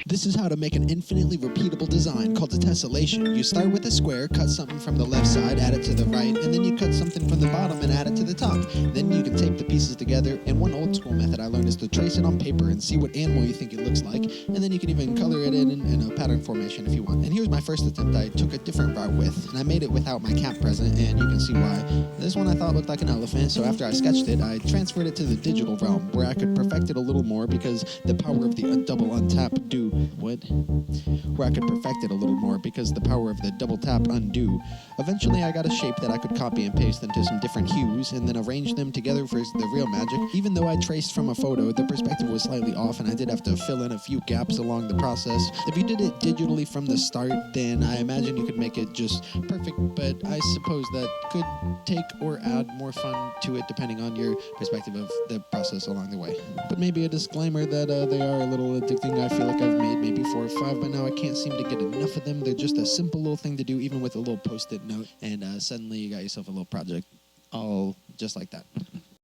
This is how to make an infinitely repeatable design called a tessellation. You start with a square, cut something from the left side, add it to the right, and then you cut something from the bottom and add it to the top. Then you can tape the pieces together, and one old school method I learned is to trace it on paper and see what animal you think it looks like, and then you can even color it in a pattern formation if you want. And here's my first attempt I took a different route with, and I made it without my cat present, and you can see why. This one I thought looked like an elephant, so after I sketched it, I transferred it to the digital realm, where I could perfect it a little more because the power of the double untap do... What? Where I could perfect it a little more because the power of the double tap undo. Eventually I got a shape that I could copy and paste into some different hues and then arrange them together for the real magic. Even though I traced from a photo, the perspective was slightly off and I did have to fill in a few gaps along the process. If you did it digitally from the start, then I imagine you could make it just perfect, but I suppose that could take or add more fun to it depending on your perspective of the process along the way. But maybe a disclaimer that they are a little addicting. I feel like I've made maybe 4 or 5, but now I can't seem to get enough of them. They're just a simple little thing to do, even with a little post-it note, and suddenly you got yourself a little project all just like that.